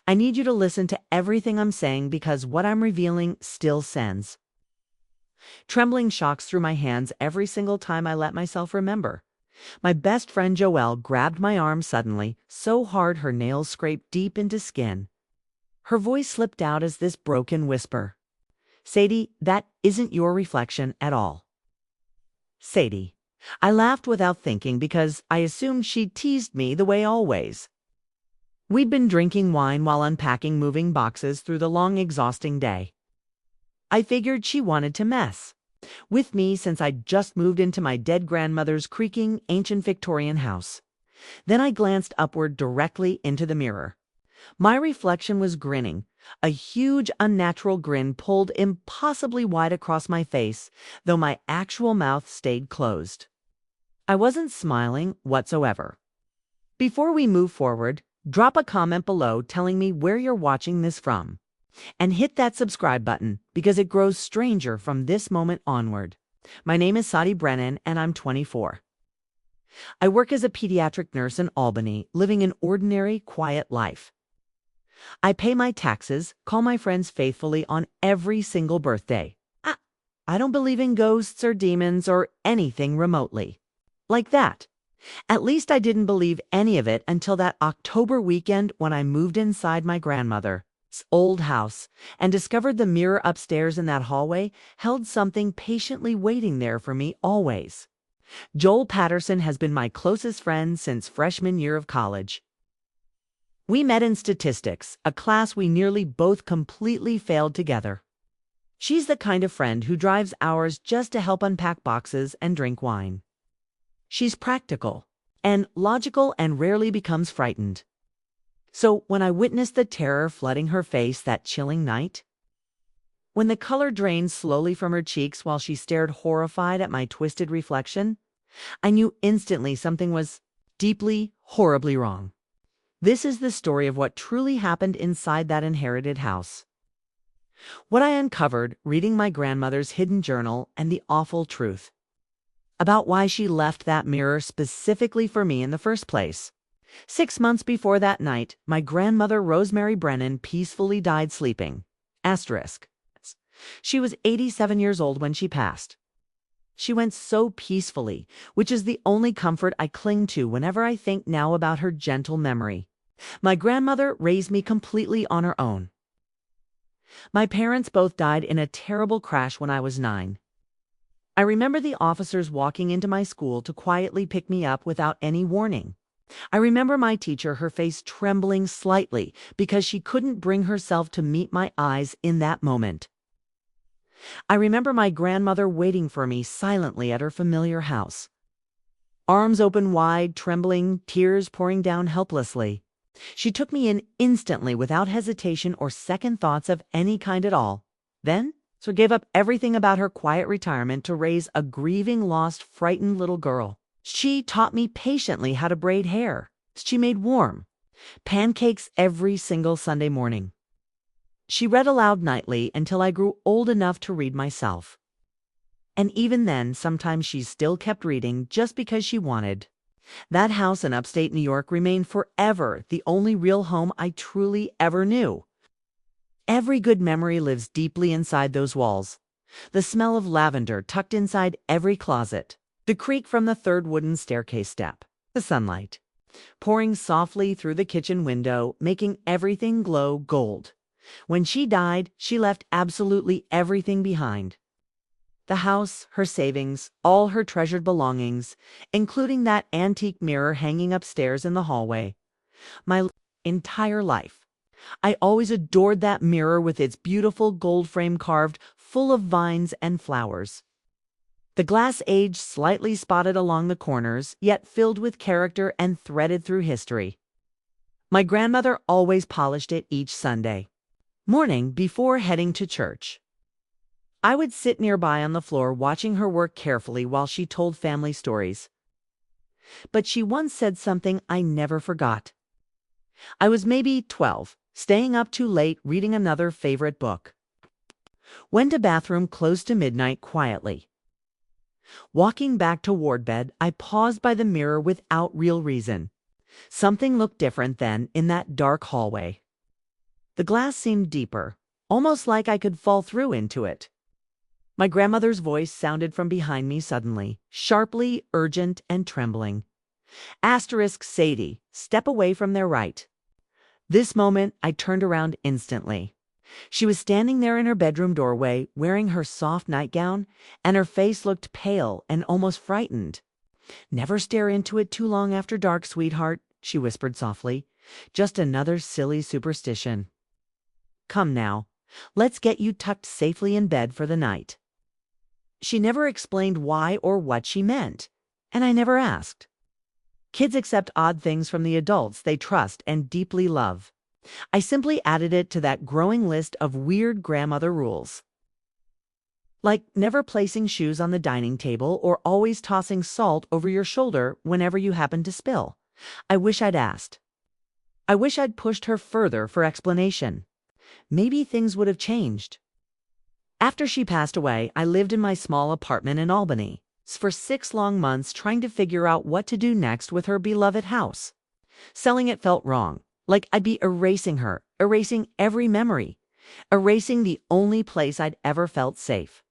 I need you to listen to everything I'm saying because what I'm revealing still sends. Trembling shocks through my hands every single time I let myself remember. My best friend Joelle grabbed my arm suddenly, so hard her nails scraped deep into skin. Her voice slipped out as this broken whisper. Sadie, that isn't your reflection at all. Sadie. I laughed without thinking because I assumed she teased me the way always. We'd been drinking wine while unpacking moving boxes through the long, exhausting day. I figured she wanted to mess with me since I'd just moved into my dead grandmother's creaking, ancient Victorian house. Then I glanced upward directly into the mirror. My reflection was grinning, a huge, unnatural grin pulled impossibly wide across my face, though my actual mouth stayed closed. I wasn't smiling whatsoever. Before we move forward, drop a comment below telling me where you're watching this from. And hit that subscribe button because it grows stranger from this moment onward. My name is Sadie Brennan and I'm 24. I work as a pediatric nurse in Albany, living an ordinary, quiet life. I pay my taxes, call my friends faithfully on every single birthday. I don't believe in ghosts or demons or anything remotely like that. At least I didn't believe any of it until that October weekend when I moved inside my grandmother's old house and discovered the mirror upstairs in that hallway held something patiently waiting there for me always. Joel Patterson has been my closest friend since freshman year of college. We met in statistics, a class we nearly both completely failed together. She's the kind of friend who drives hours just to help unpack boxes and drink wine. She's practical and logical and rarely becomes frightened. So when I witnessed the terror flooding her face that chilling night, when the color drained slowly from her cheeks while she stared horrified at my twisted reflection, I knew instantly something was deeply, horribly wrong. This is the story of what truly happened inside that inherited house. What I uncovered reading my grandmother's hidden journal and the awful truth about why she left that mirror specifically for me in the first place. 6 months before that night, my grandmother Rosemary Brennan peacefully died sleeping. Asterisk. She was 87 years old when she passed. She went so peacefully, which is the only comfort I cling to whenever I think now about her gentle memory. My grandmother raised me completely on her own. My parents both died in a terrible crash when I was 9. I remember the officers walking into my school to quietly pick me up without any warning. I remember my teacher, her face trembling slightly because she couldn't bring herself to meet my eyes in that moment. I remember my grandmother waiting for me silently at her familiar house. Arms open wide, trembling, tears pouring down helplessly. She took me in instantly without hesitation or second thoughts of any kind at all. Then, gave up everything about her quiet retirement to raise a grieving, lost, frightened little girl. She taught me patiently how to braid hair. She made warm pancakes every single Sunday morning. She read aloud nightly until I grew old enough to read myself. And even then, sometimes she still kept reading just because she wanted. That house in upstate New York remained forever the only real home I truly ever knew. Every good memory lives deeply inside those walls. The smell of lavender tucked inside every closet. The creak from the third wooden staircase step. The sunlight pouring softly through the kitchen window, making everything glow gold. When she died, she left absolutely everything behind. The house, her savings, all her treasured belongings, including that antique mirror hanging upstairs in the hallway. My entire life. I always adored that mirror with its beautiful gold frame carved, full of vines and flowers. The glass aged slightly spotted along the corners, yet filled with character and threaded through history. My grandmother always polished it each Sunday morning before heading to church. I would sit nearby on the floor watching her work carefully while she told family stories. But she once said something I never forgot. I was maybe 12, staying up too late reading another favorite book. Went to bathroom close to midnight quietly. Walking back to ward bed, I paused by the mirror without real reason. Something looked different then in that dark hallway. The glass seemed deeper, almost like I could fall through into it. My grandmother's voice sounded from behind me suddenly, sharply, urgent, and trembling. Asterisk Sadie, step away from their right. This moment, I turned around instantly. She was standing there in her bedroom doorway, wearing her soft nightgown, and her face looked pale and almost frightened. "Never stare into it too long after dark, sweetheart," she whispered softly. "Just another silly superstition. Come now, let's get you tucked safely in bed for the night." She never explained why or what she meant, and I never asked. Kids accept odd things from the adults they trust and deeply love. I simply added it to that growing list of weird grandmother rules. Like never placing shoes on the dining table or always tossing salt over your shoulder whenever you happen to spill. I wish I'd asked. I wish I'd pushed her further for explanation. Maybe things would have changed. After she passed away, I lived in my small apartment in Albany for 6 long months trying to figure out what to do next with her beloved house. Selling it felt wrong, like I'd be erasing her, erasing every memory, erasing the only place I'd ever felt safe.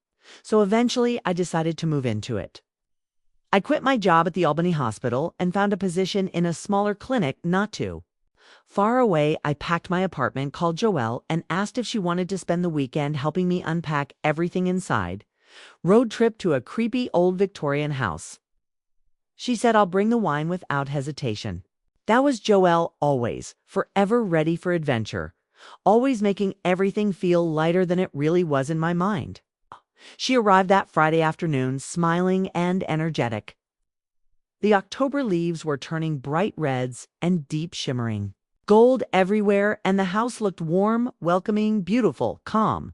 So eventually I decided to move into it. I quit my job at the Albany Hospital and found a position in a smaller clinic not too far away. I packed my apartment, called Joelle, and asked if she wanted to spend the weekend helping me unpack everything inside. Road trip to a creepy old Victorian house. She said I'll bring the wine without hesitation. That was Joelle always, forever ready for adventure, always making everything feel lighter than it really was in my mind. She arrived that Friday afternoon, smiling and energetic. The October leaves were turning bright reds and deep shimmering. Gold everywhere, and the house looked warm, welcoming, beautiful, calm.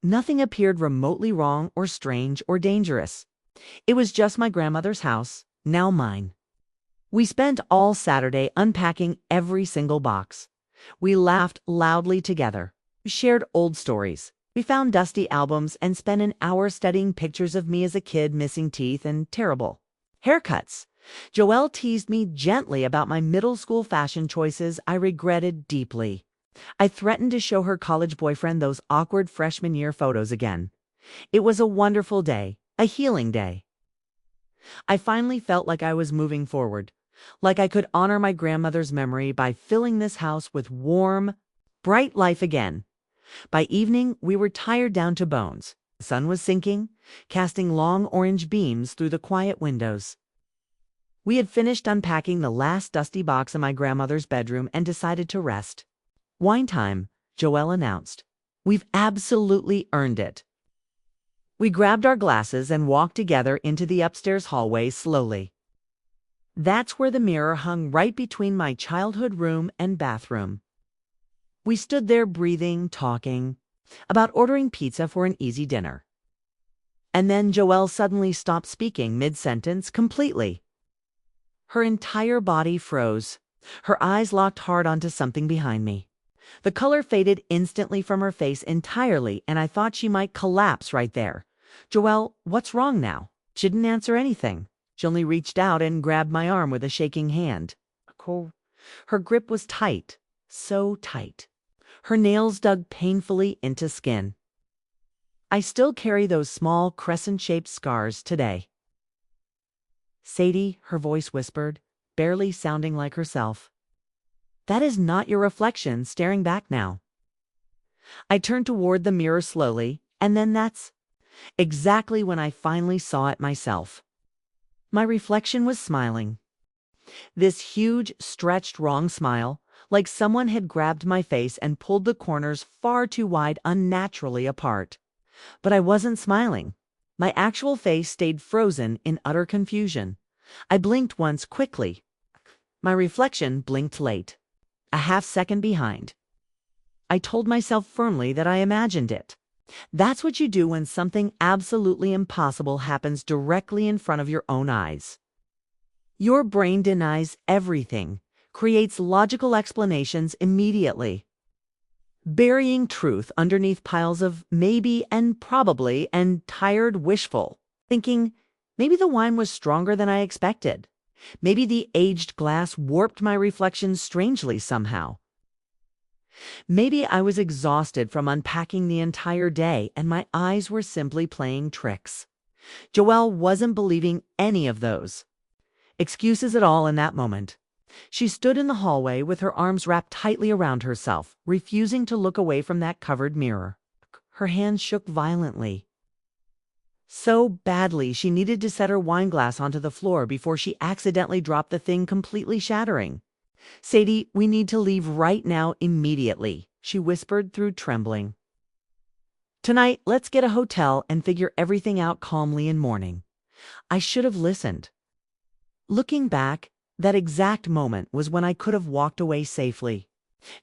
Nothing appeared remotely wrong or strange or dangerous. It was just my grandmother's house, now mine. We spent all Saturday unpacking every single box. We laughed loudly together. We shared old stories. We found dusty albums and spent an hour studying pictures of me as a kid missing teeth and terrible haircuts. Joelle teased me gently about my middle school fashion choices I regretted deeply. I threatened to show her college boyfriend those awkward freshman year photos again. It was a wonderful day, a healing day. I finally felt like I was moving forward, like I could honor my grandmother's memory by filling this house with warm, bright life again. By evening, we were tired down to bones. The sun was sinking, casting long orange beams through the quiet windows. We had finished unpacking the last dusty box in my grandmother's bedroom and decided to rest. "Wine time," Joelle announced. "We've absolutely earned it." We grabbed our glasses and walked together into the upstairs hallway slowly. That's where the mirror hung right between my childhood room and bathroom. We stood there breathing, talking about ordering pizza for an easy dinner. And then Joelle suddenly stopped speaking mid-sentence completely. Her entire body froze. Her eyes locked hard onto something behind me. The color faded instantly from her face entirely, and I thought she might collapse right there. "Joelle, what's wrong now?" She didn't answer anything. She only reached out and grabbed my arm with a shaking hand. Her grip was tight, so tight. Her nails dug painfully into skin. I still carry those small crescent-shaped scars today. "Sadie," her voice whispered, barely sounding like herself. "That is not your reflection staring back now." I turned toward the mirror slowly, and then that's exactly when I finally saw it myself. My reflection was smiling. This huge, stretched, wrong smile, like someone had grabbed my face and pulled the corners far too wide, unnaturally apart. But I wasn't smiling. My actual face stayed frozen in utter confusion. I blinked once quickly. My reflection blinked late, a half-second behind. I told myself firmly that I imagined it. That's what you do when something absolutely impossible happens directly in front of your own eyes. Your brain denies everything, creates logical explanations immediately, burying truth underneath piles of maybe and probably and tired wishful thinking. Maybe the wine was stronger than I expected. Maybe the aged glass warped my reflections strangely somehow. Maybe I was exhausted from unpacking the entire day and my eyes were simply playing tricks. Joelle wasn't believing any of those excuses at all in that moment. She stood in the hallway with her arms wrapped tightly around herself, refusing to look away from that covered mirror. Her hands shook violently. So badly she needed to set her wine glass onto the floor before she accidentally dropped the thing, completely shattering. "Sadie, we need to leave right now, immediately," she whispered through trembling. "Tonight, let's get a hotel and figure everything out calmly in morning." I should have listened. Looking back, that exact moment was when I could have walked away safely,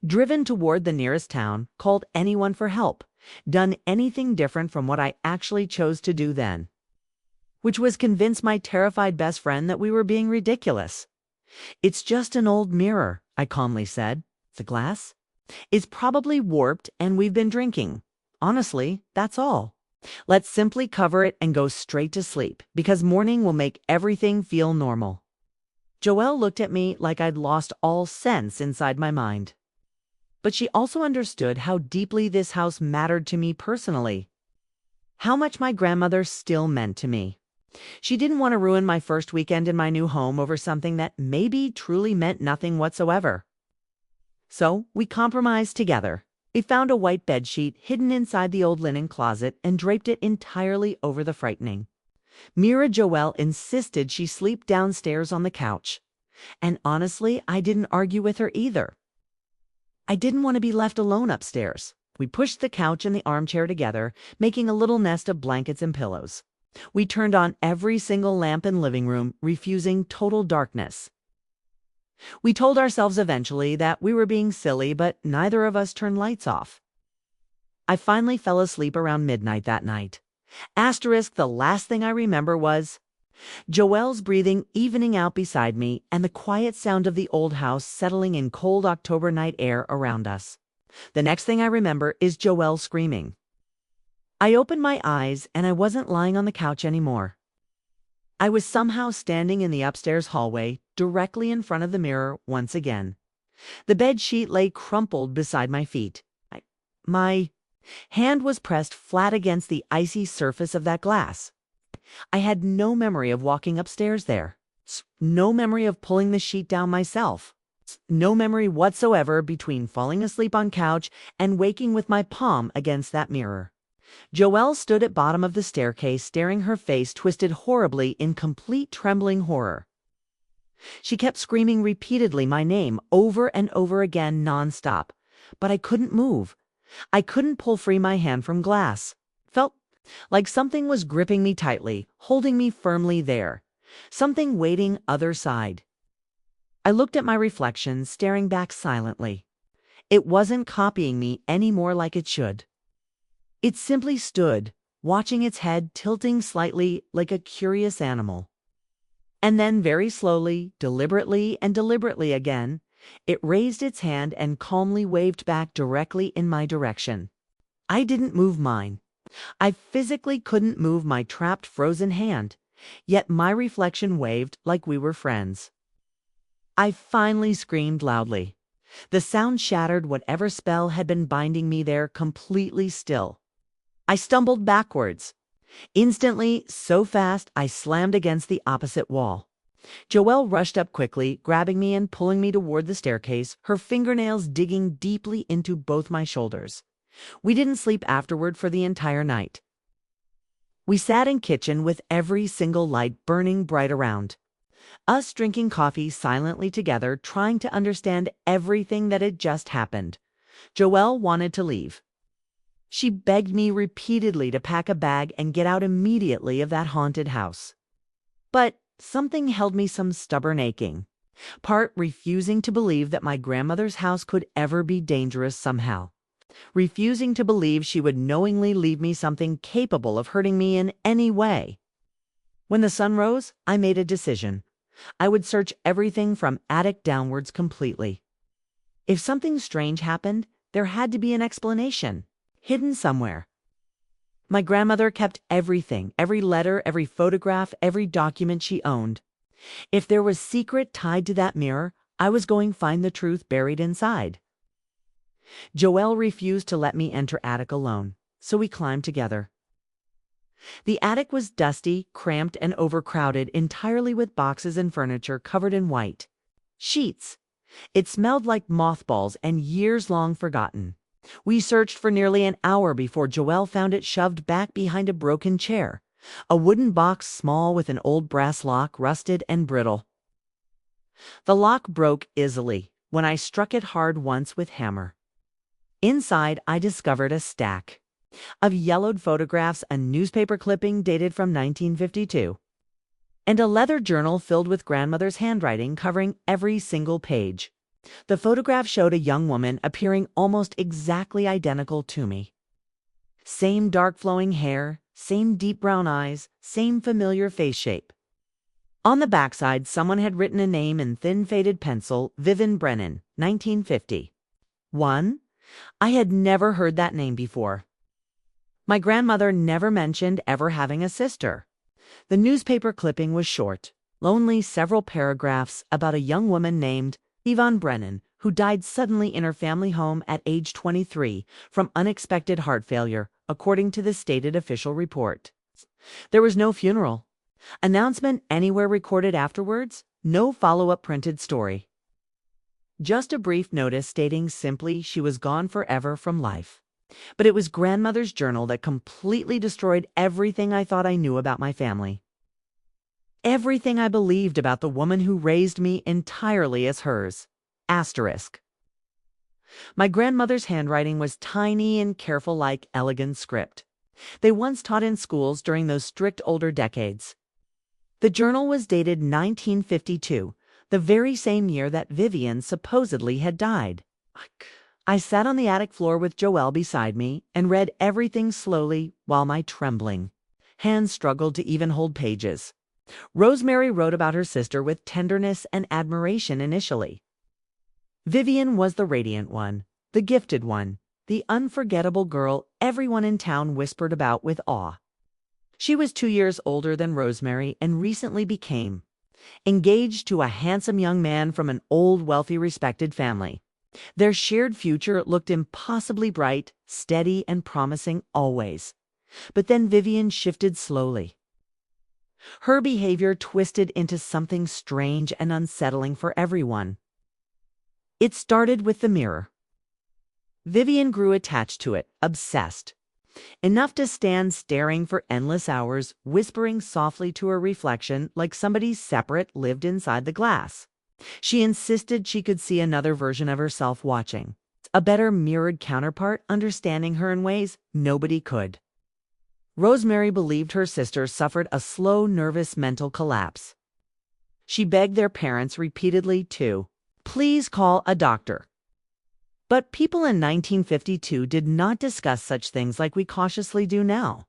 driven toward the nearest town, called anyone for help, done anything different from what I actually chose to do then, which was convince my terrified best friend that we were being ridiculous. "It's just an old mirror," I calmly said. "The glass? It's probably warped and we've been drinking. Honestly, that's all. Let's simply cover it and go straight to sleep, because morning will make everything feel normal." Joelle looked at me like I'd lost all sense inside my mind. But she also understood how deeply this house mattered to me personally, how much my grandmother still meant to me. She didn't want to ruin my first weekend in my new home over something that maybe truly meant nothing whatsoever. So we compromised together. We found a white bedsheet hidden inside the old linen closet and draped it entirely over the frightening mirror. Joelle insisted she sleep downstairs on the couch. And honestly, I didn't argue with her either. I didn't want to be left alone upstairs. We pushed the couch and the armchair together, making a little nest of blankets and pillows. We turned on every single lamp in the living room, refusing total darkness. We told ourselves eventually that we were being silly, but neither of us turned lights off. I finally fell asleep around midnight that night. The last thing I remember was Joelle's breathing evening out beside me and the quiet sound of the old house settling in cold October night air around us. The next thing I remember is Joelle screaming. I opened my eyes and I wasn't lying on the couch anymore. I was somehow standing in the upstairs hallway, directly in front of the mirror once again. The bed sheet lay crumpled beside my feet. My hand was pressed flat against the icy surface of that glass. I had no memory of walking upstairs there. No memory of pulling the sheet down myself. No memory whatsoever between falling asleep on couch and waking with my palm against that mirror. Joelle stood at bottom of the staircase, staring, her face twisted horribly in complete trembling horror. She kept screaming repeatedly my name over and over again nonstop, but I couldn't move. I couldn't pull free my hand from glass. Felt like something was gripping me tightly, holding me firmly there. Something waiting other side. I looked at my reflection, staring back silently. It wasn't copying me anymore like it should. It simply stood, watching, its head tilting slightly like a curious animal. And then very slowly, deliberately again, it raised its hand and calmly waved back directly in my direction. I didn't move mine. I physically couldn't move my trapped, frozen hand, yet my reflection waved like we were friends. I finally screamed loudly. The sound shattered whatever spell had been binding me there, completely still. I stumbled backwards. Instantly, so fast, I slammed against the opposite wall. Joelle rushed up quickly, grabbing me and pulling me toward the staircase, her fingernails digging deeply into both my shoulders. We didn't sleep afterward for the entire night. We sat in kitchen with every single light burning bright around us, drinking coffee silently together, trying to understand everything that had just happened. Joelle wanted to leave. She begged me repeatedly to pack a bag and get out immediately of that haunted house. But something held me, some stubborn aching, part refusing to believe that my grandmother's house could ever be dangerous somehow, refusing to believe she would knowingly leave me something capable of hurting me in any way. When the sun rose, I made a decision. I would search everything from attic downwards completely. If something strange happened, there had to be an explanation, hidden somewhere. My grandmother kept everything, every letter, every photograph, every document she owned. If there was secret tied to that mirror, I was going to find the truth buried inside. Joelle refused to let me enter attic alone, so we climbed together. The attic was dusty, cramped, and overcrowded entirely with boxes and furniture covered in white sheets. It smelled like mothballs and years long forgotten. We searched for nearly an hour before Joelle found it shoved back behind a broken chair, a wooden box small with an old brass lock, rusted and brittle. The lock broke easily when I struck it hard once with hammer. Inside, I discovered a stack of yellowed photographs, a newspaper clipping dated from 1952, and a leather journal filled with grandmother's handwriting covering every single page. The photograph showed a young woman appearing almost exactly identical to me. Same dark flowing hair, same deep brown eyes, same familiar face shape. On the backside, someone had written a name in thin faded pencil, Vivian Brennan, 1950. I had never heard that name before. My grandmother never mentioned ever having a sister. The newspaper clipping was short, only several paragraphs about a young woman named Yvonne Brennan, who died suddenly in her family home at age 23 from unexpected heart failure, according to the stated official report. There was no funeral, announcement anywhere recorded afterwards, no follow-up printed story. Just a brief notice stating simply she was gone forever from life. But it was grandmother's journal that completely destroyed everything I thought I knew about my family. Everything I believed about the woman who raised me entirely as hers. Asterisk. My grandmother's handwriting was tiny and careful like elegant script they once taught in schools during those strict older decades. The journal was dated 1952, the very same year that Vivian supposedly had died. I sat on the attic floor with Joelle beside me and read everything slowly while my trembling hands struggled to even hold pages. Rosemary wrote about her sister with tenderness and admiration initially. Vivian was the radiant one, the gifted one, the unforgettable girl everyone in town whispered about with awe. She was 2 years older than Rosemary and recently became engaged to a handsome young man from an old, wealthy, respected family. Their shared future looked impossibly bright, steady, and promising always. But then Vivian shifted slowly. Her behavior twisted into something strange and unsettling for everyone. It started with the mirror. Vivian grew attached to it, obsessed. Enough to stand staring for endless hours, whispering softly to her reflection like somebody separate lived inside the glass. She insisted she could see another version of herself watching, a better mirrored counterpart understanding her in ways nobody could. Rosemary believed her sister suffered a slow, nervous mental collapse. She begged their parents repeatedly to please call a doctor. But people in 1952 did not discuss such things like we cautiously do now.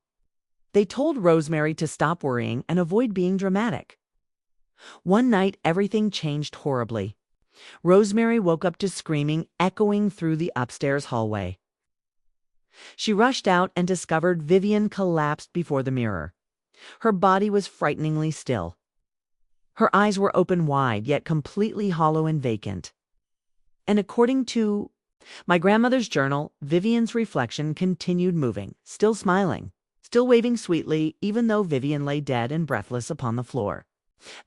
They told Rosemary to stop worrying and avoid being dramatic. One night, everything changed horribly. Rosemary woke up to screaming echoing through the upstairs hallway. She rushed out and discovered Vivian collapsed before the mirror. Her body was frighteningly still. Her eyes were open wide, yet completely hollow and vacant. And according to my grandmother's journal, Vivian's reflection continued moving, still smiling, still waving sweetly, even though Vivian lay dead and breathless upon the floor.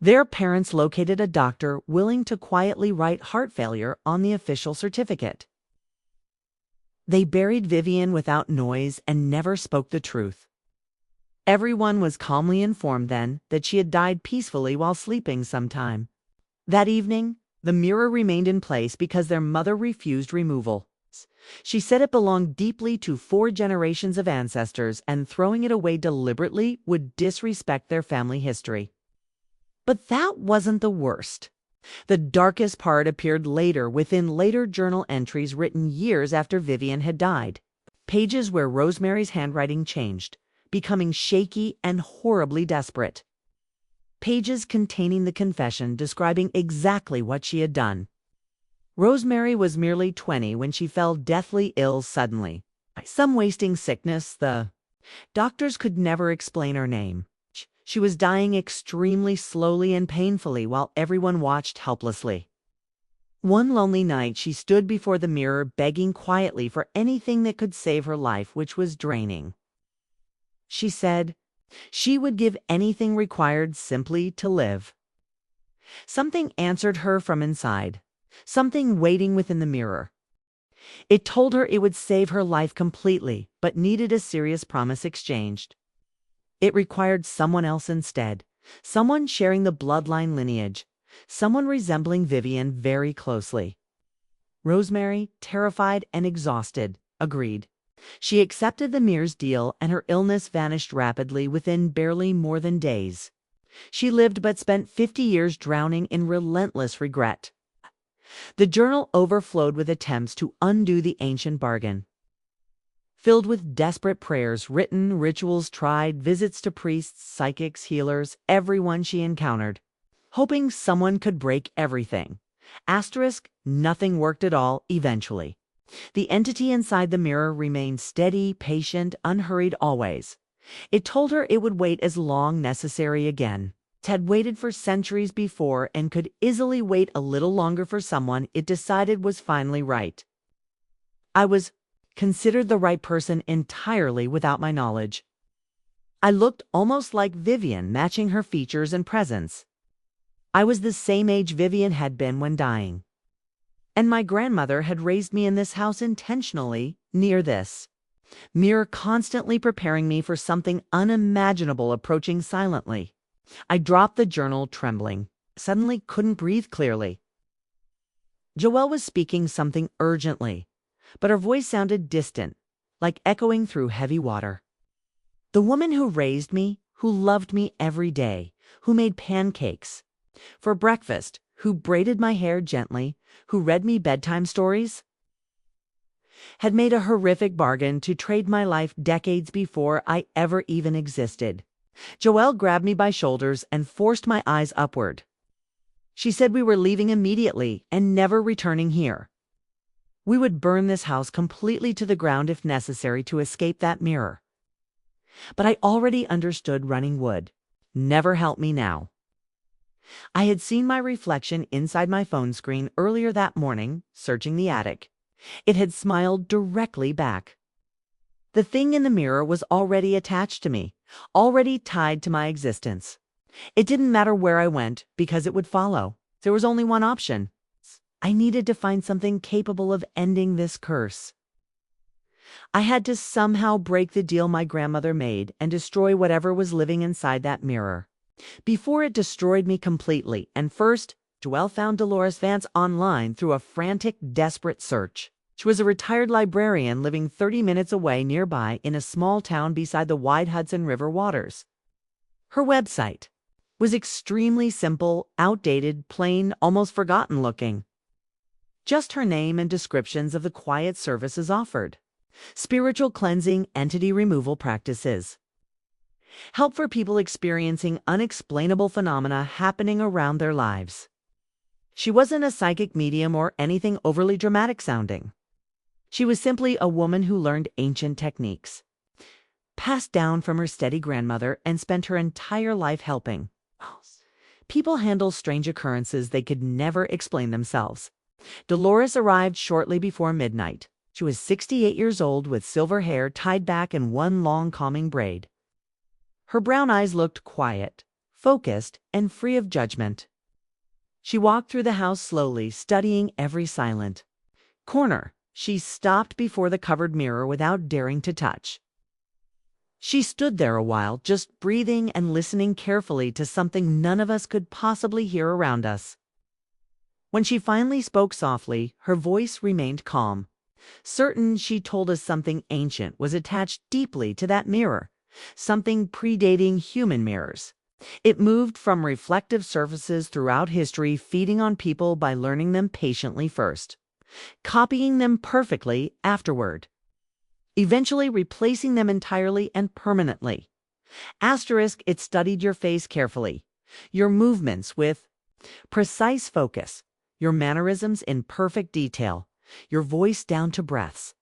Their parents located a doctor willing to quietly write heart failure on the official certificate. They buried Vivian without noise and never spoke the truth. Everyone was calmly informed then that she had died peacefully while sleeping sometime. That evening, the mirror remained in place because their mother refused removal. She said it belonged deeply to 4 generations of ancestors, and throwing it away deliberately would disrespect their family history. But that wasn't the worst. The darkest part appeared later within later journal entries written years after Vivian had died. Pages where Rosemary's handwriting changed, becoming shaky and horribly desperate. Pages containing the confession describing exactly what she had done. Rosemary was merely 20 when she fell deathly ill suddenly. Some wasting sickness, the doctors could never explain her name. She was dying extremely slowly and painfully while everyone watched helplessly. One lonely night, she stood before the mirror begging quietly for anything that could save her life, which was draining. She said she would give anything required simply to live. Something answered her from inside, something waiting within the mirror. It told her it would save her life completely, but needed a serious promise exchanged. It required someone else instead, someone sharing the bloodline lineage, someone resembling Vivian very closely. Rosemary, terrified and exhausted, agreed. She accepted the mirror's deal, and her illness vanished rapidly within barely more than days. She lived but spent 50 years drowning in relentless regret. The journal overflowed with attempts to undo the ancient bargain. Filled with desperate prayers, written, rituals tried, visits to priests, psychics, healers, everyone she encountered, hoping someone could break everything. Nothing worked at all eventually. The entity inside the mirror remained steady, patient, unhurried always. It told her it would wait as long necessary again. It had waited for centuries before and could easily wait a little longer for someone it decided was finally right. I was considered the right person entirely without my knowledge. I looked almost like Vivian, matching her features and presence. I was the same age Vivian had been when dying. And my grandmother had raised me in this house intentionally, near this mirror, constantly preparing me for something unimaginable approaching silently. I dropped the journal, trembling, suddenly couldn't breathe clearly. Joelle was speaking something urgently, but her voice sounded distant, like echoing through heavy water. The woman who raised me, who loved me every day, who made pancakes for breakfast, who braided my hair gently, who read me bedtime stories, had made a horrific bargain to trade my life decades before I ever even existed. Joelle grabbed me by shoulders and forced my eyes upward. She said we were leaving immediately and never returning here. We would burn this house completely to the ground if necessary to escape that mirror. But I already understood running would never help me now. I had seen my reflection inside my phone screen earlier that morning, searching the attic. It had smiled directly back. The thing in the mirror was already attached to me, already tied to my existence. It didn't matter where I went because it would follow. There was only one option. I needed to find something capable of ending this curse. I had to somehow break the deal my grandmother made and destroy whatever was living inside that mirror, before it destroyed me completely. And first, Joelle found Dolores Vance online through a frantic, desperate search. She was a retired librarian living 30 minutes away nearby in a small town beside the wide Hudson River waters. Her website was extremely simple, outdated, plain, almost forgotten looking. Just her name and descriptions of the quiet services offered. Spiritual cleansing, entity removal practices. Help for people experiencing unexplainable phenomena happening around their lives. She wasn't a psychic medium or anything overly dramatic sounding. She was simply a woman who learned ancient techniques, passed down from her steady grandmother, and spent her entire life helping people handle strange occurrences they could never explain themselves. Dolores arrived shortly before midnight. She was 68 years old with silver hair tied back in one long calming braid. Her brown eyes looked quiet, focused, and free of judgment. She walked through the house slowly, studying every silent corner. She stopped before the covered mirror without daring to touch. She stood there a while, just breathing and listening carefully to something none of us could possibly hear around us. When she finally spoke softly, her voice remained calm. Certain she told us something ancient was attached deeply to that mirror, something predating human mirrors. It moved from reflective surfaces throughout history, feeding on people by learning them patiently first, copying them perfectly afterward, eventually replacing them entirely and permanently. It studied your face carefully, your movements with precise focus, your mannerisms in perfect detail, your voice down to breaths.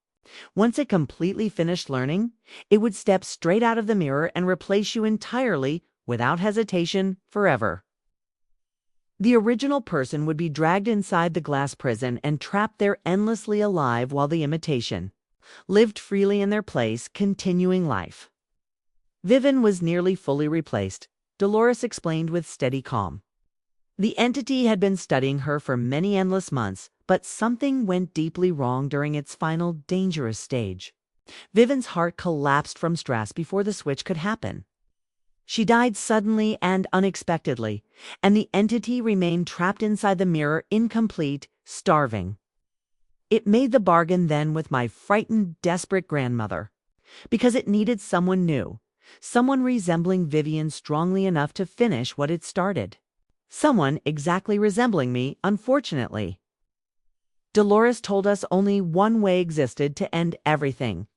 Once it completely finished learning, it would step straight out of the mirror and replace you entirely, without hesitation, forever. The original person would be dragged inside the glass prison and trapped there endlessly alive while the imitation lived freely in their place, continuing life. Vivian was nearly fully replaced, Dolores explained with steady calm. The entity had been studying her for many endless months, but something went deeply wrong during its final dangerous stage. Vivian's heart collapsed from stress before the switch could happen. She died suddenly and unexpectedly, and the entity remained trapped inside the mirror, incomplete, starving. It made the bargain then with my frightened, desperate grandmother, because it needed someone new, someone resembling Vivian strongly enough to finish what it started. Someone exactly resembling me, unfortunately. Dolores told us only one way existed to end everything.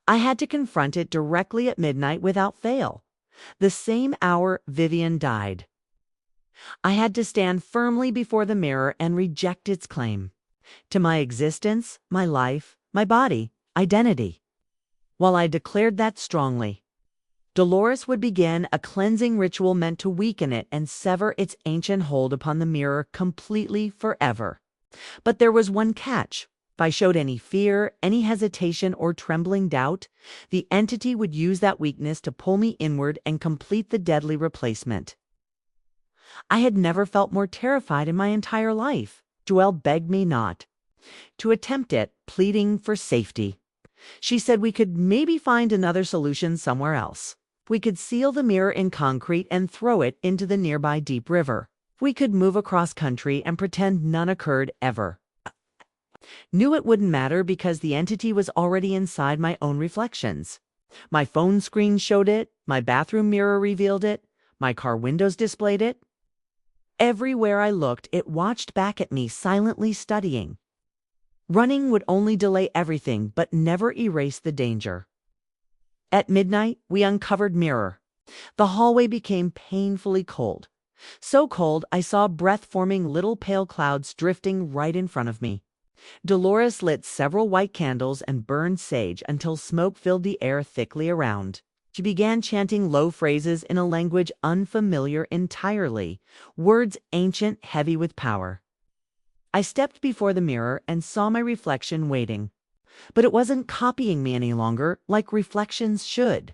I had to confront it directly at midnight without fail, the same hour Vivian died. I had to stand firmly before the mirror and reject its claim to my existence, my life, my body, identity. While I declared that strongly, Dolores would begin a cleansing ritual meant to weaken it and sever its ancient hold upon the mirror completely forever. But there was one catch. If I showed any fear, any hesitation, or trembling doubt, the entity would use that weakness to pull me inward and complete the deadly replacement. I had never felt more terrified in my entire life. Joelle begged me not to attempt it, pleading for safety. She said we could maybe find another solution somewhere else. We could seal the mirror in concrete and throw it into the nearby deep river. We could move across country and pretend none occurred ever. Knew it wouldn't matter because the entity was already inside my own reflections. My phone screen showed it, my bathroom mirror revealed it, my car windows displayed it. Everywhere I looked, it watched back at me, silently studying. Running would only delay everything, but never erase the danger. At midnight, we uncovered mirror. The hallway became painfully cold. So cold, I saw breath-forming little pale clouds drifting right in front of me. Dolores lit several white candles and burned sage until smoke filled the air thickly around. She began chanting low phrases in a language unfamiliar entirely, words ancient, heavy with power. I stepped before the mirror and saw my reflection waiting. But it wasn't copying me any longer, like reflections should.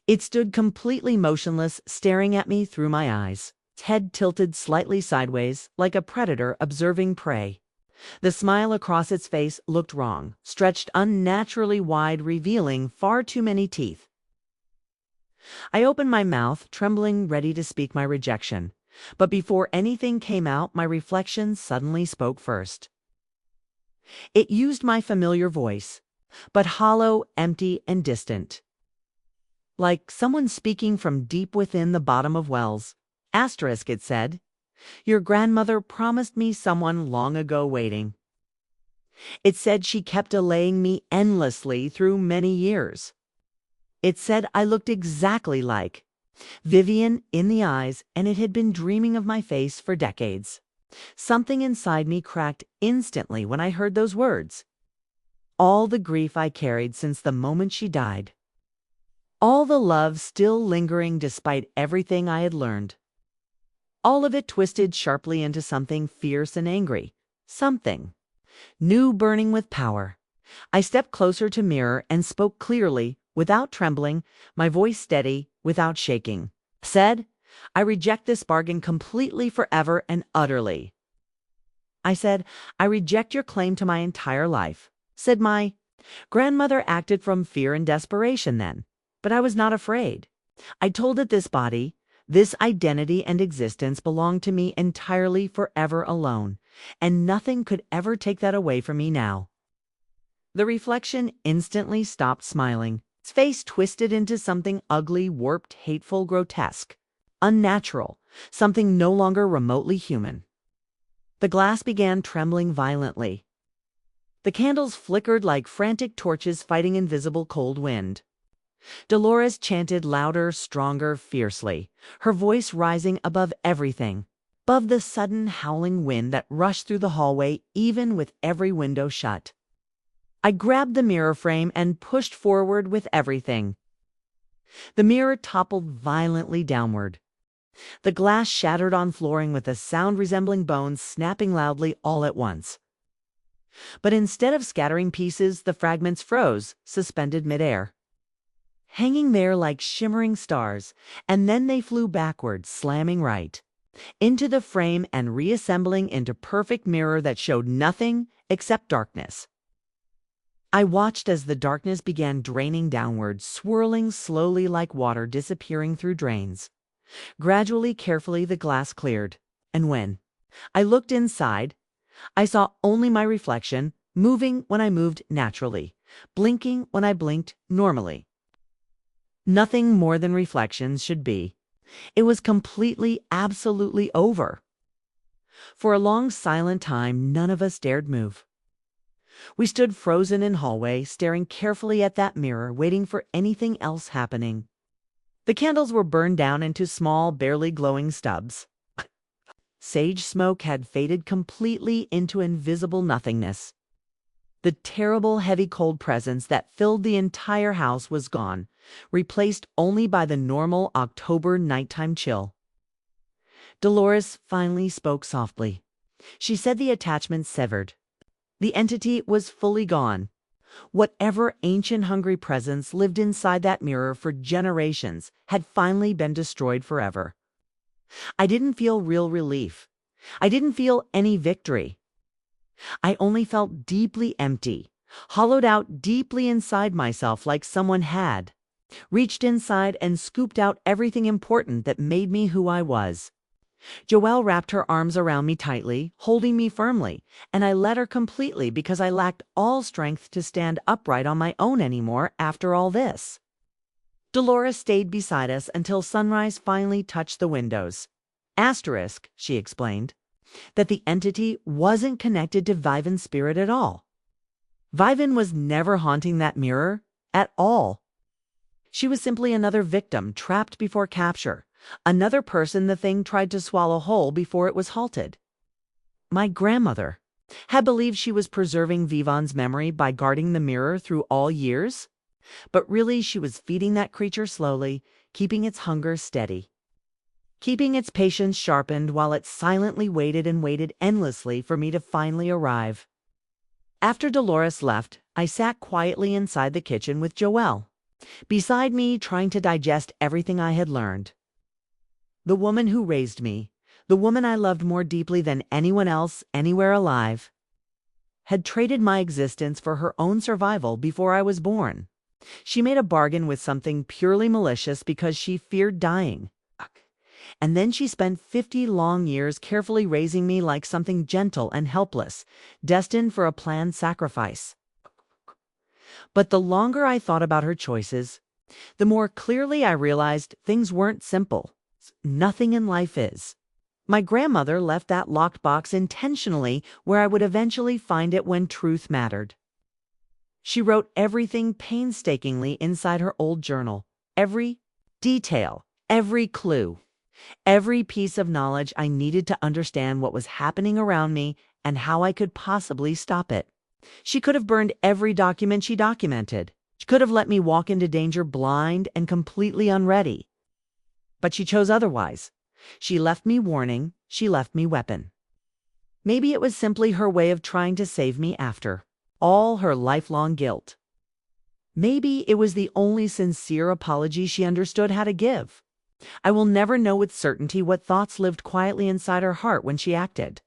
It stood completely motionless, staring at me through my eyes, its head tilted slightly sideways, like a predator observing prey. The smile across its face looked wrong, stretched unnaturally wide, revealing far too many teeth. I opened my mouth, trembling, ready to speak my rejection. But before anything came out, my reflection suddenly spoke first. It used my familiar voice, but hollow, empty, and distant. Like someone speaking from deep within the bottom of wells. Asterisk, it said. Your grandmother promised me someone long ago waiting. It said she kept delaying me endlessly through many years. It said I looked exactly like Vivian in the eyes, and it had been dreaming of my face for decades. Something inside me cracked instantly when I heard those words. All the grief I carried since the moment she died. All the love still lingering despite everything I had learned. All of it twisted sharply into something fierce and angry. Something new, burning with power. I stepped closer to mirror and spoke clearly, without trembling, my voice steady, without shaking. Said, I reject this bargain completely, forever, and utterly. I said, I reject your claim to my entire life. Said my grandmother acted from fear and desperation then, but I was not afraid. I told it this body, this identity and existence belonged to me entirely, forever, alone, and nothing could ever take that away from me now. The reflection instantly stopped smiling. Its face twisted into something ugly, warped, hateful, grotesque, unnatural, something no longer remotely human. The glass began trembling violently. The candles flickered like frantic torches fighting invisible cold wind. Dolores chanted louder, stronger, fiercely, her voice rising above everything, above the sudden howling wind that rushed through the hallway even with every window shut. I grabbed the mirror frame and pushed forward with everything. The mirror toppled violently downward. The glass shattered on flooring with a sound resembling bones snapping loudly all at once. But instead of scattering pieces, the fragments froze, suspended midair, hanging there like shimmering stars, and then they flew backwards, slamming right into the frame and reassembling into perfect mirror that showed nothing except darkness. I watched as the darkness began draining downward, swirling slowly like water disappearing through drains. Gradually, carefully, the glass cleared, and when I looked inside, I saw only my reflection, moving when I moved naturally, blinking when I blinked normally. Nothing more than reflections should be. It was completely, absolutely over. For a long, silent time, none of us dared move. We stood frozen in hallway, staring carefully at that mirror, waiting for anything else happening. The candles were burned down into small, barely glowing stubs. Sage smoke had faded completely into invisible nothingness. The terrible, heavy, cold presence that filled the entire house was gone, replaced only by the normal October nighttime chill. Dolores finally spoke softly. She said the attachment severed. The entity was fully gone. Whatever ancient hungry presence lived inside that mirror for generations had finally been destroyed forever. I didn't feel real relief. I didn't feel any victory. I only felt deeply empty, hollowed out deeply inside myself like someone had reached inside and scooped out everything important that made me who I was. Joelle wrapped her arms around me tightly, holding me firmly, and I let her completely because I lacked all strength to stand upright on my own anymore after all this. Dolores stayed beside us until sunrise finally touched the windows. Asterisk, she explained, that the entity wasn't connected to Viven's spirit at all. Viven was never haunting that mirror at all. She was simply another victim trapped before capture, another person the thing tried to swallow whole before it was halted. My grandmother had believed she was preserving Vivan's memory by guarding the mirror through all years, but really she was feeding that creature slowly, keeping its hunger steady, keeping its patience sharpened while it silently waited and waited endlessly for me to finally arrive. After Dolores left, I sat quietly inside the kitchen with Joelle, beside me trying to digest everything I had learned. The woman who raised me, the woman I loved more deeply than anyone else anywhere alive, had traded my existence for her own survival before I was born. She made a bargain with something purely malicious because she feared dying. And then she spent 50 long years carefully raising me like something gentle and helpless, destined for a planned sacrifice. But the longer I thought about her choices, the more clearly I realized things weren't simple. Nothing in life is. My grandmother left that locked box intentionally where I would eventually find it when truth mattered. She wrote everything painstakingly inside her old journal, every detail, every clue, every piece of knowledge I needed to understand what was happening around me and how I could possibly stop it. She could have burned every document she documented. She could have let me walk into danger blind and completely unready. But she chose otherwise. She left me warning, she left me weapon. Maybe it was simply her way of trying to save me after all her lifelong guilt. Maybe it was the only sincere apology she understood how to give. I will never know with certainty what thoughts lived quietly inside her heart when she acted.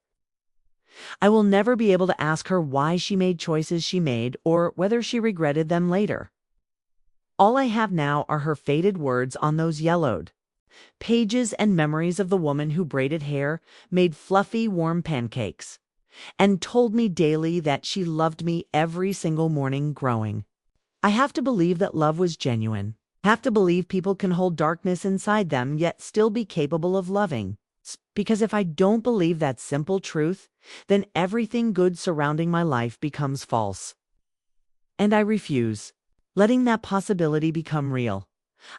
I will never be able to ask her why she made choices she made or whether she regretted them later. All I have now are her faded words on those yellowed pages and memories of the woman who braided hair, made fluffy, warm pancakes, and told me daily that she loved me every single morning growing. I have to believe that love was genuine. I have to believe people can hold darkness inside them yet still be capable of loving. Because if I don't believe that simple truth, then everything good surrounding my life becomes false. And I refuse letting that possibility become real.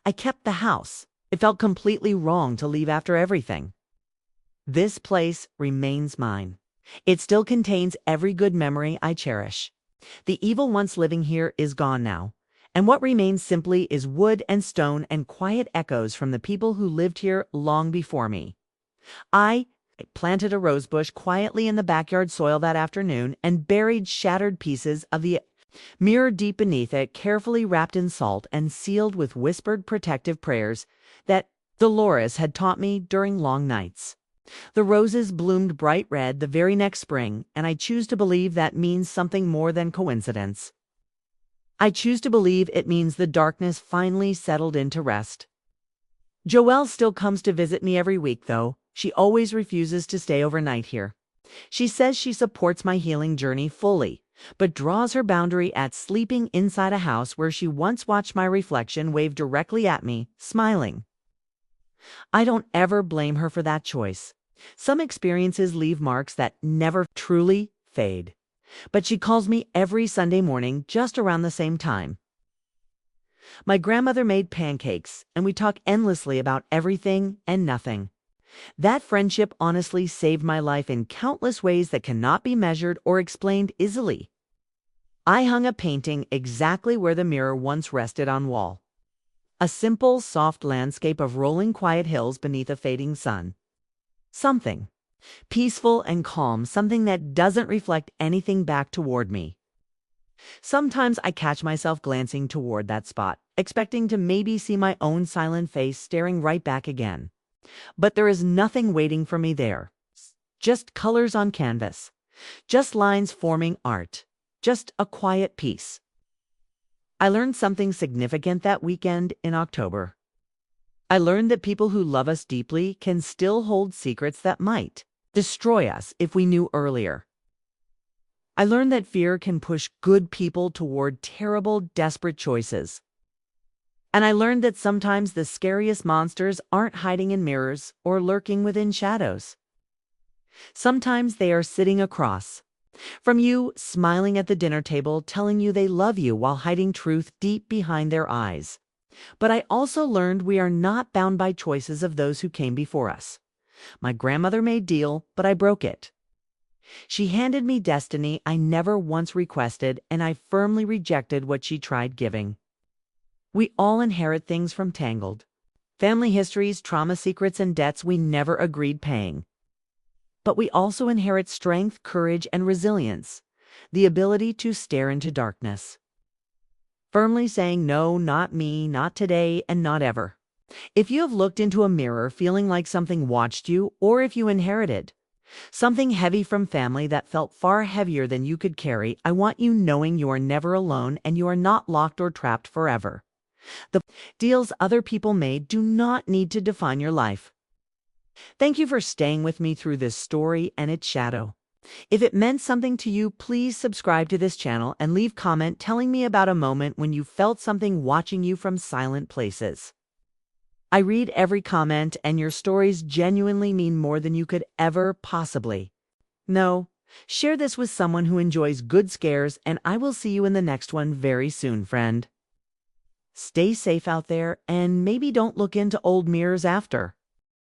I kept the house. It felt completely wrong to leave after everything. This place remains mine. It still contains every good memory I cherish. The evil once living here is gone now, And what remains simply is wood and stone and quiet echoes from the people who lived here long before me. I planted a rosebush quietly in the backyard soil that afternoon and buried shattered pieces of the mirror deep beneath it, carefully wrapped in salt and sealed with whispered protective prayers that Dolores had taught me during long nights. The roses bloomed bright red the very next spring, and I choose to believe that means something more than coincidence. I choose to believe it means the darkness finally settled into rest. Joelle still comes to visit me every week, though. She always refuses to stay overnight here. She says she supports my healing journey fully, but draws her boundary at sleeping inside a house where she once watched my reflection wave directly at me, smiling. I don't ever blame her for that choice. Some experiences leave marks that never truly fade. But she calls me every Sunday morning just around the same time. My grandmother made pancakes, and we talk endlessly about everything and nothing. That friendship honestly saved my life in countless ways that cannot be measured or explained easily. I hung a painting exactly where the mirror once rested on wall. A simple, soft landscape of rolling quiet hills beneath a fading sun. Something peaceful and calm, something that doesn't reflect anything back toward me. Sometimes I catch myself glancing toward that spot, expecting to maybe see my own silent face staring right back again. But there is nothing waiting for me there. Just colors on canvas. Just lines forming art. Just a quiet peace. I learned something significant that weekend in October. I learned that people who love us deeply can still hold secrets that might destroy us if we knew earlier. I learned that fear can push good people toward terrible, desperate choices. And I learned that sometimes the scariest monsters aren't hiding in mirrors or lurking within shadows. Sometimes they are sitting across from you, smiling at the dinner table, telling you they love you while hiding truth deep behind their eyes. But I also learned we are not bound by choices of those who came before us. My grandmother made deal, but I broke it. She handed me destiny I never once requested, and I firmly rejected what she tried giving. We all inherit things from Tangled. Family histories, trauma secrets, and debts we never agreed paying. But we also inherit strength, courage, and resilience, the ability to stare into darkness. Firmly saying no, not me, not today, and not ever. If you have looked into a mirror feeling like something watched you, or if you inherited something heavy from family that felt far heavier than you could carry, I want you knowing you are never alone and you are not locked or trapped forever. The deals other people made do not need to define your life. Thank you for staying with me through this story and its shadow. If it meant something to you, please subscribe to this channel and leave comment telling me about a moment when you felt something watching you from silent places. I read every comment, and your stories genuinely mean more than you could ever possibly know. Share this with someone who enjoys good scares, and I will see you in the next one very soon, friend. Stay safe out there, and maybe don't look into old mirrors after.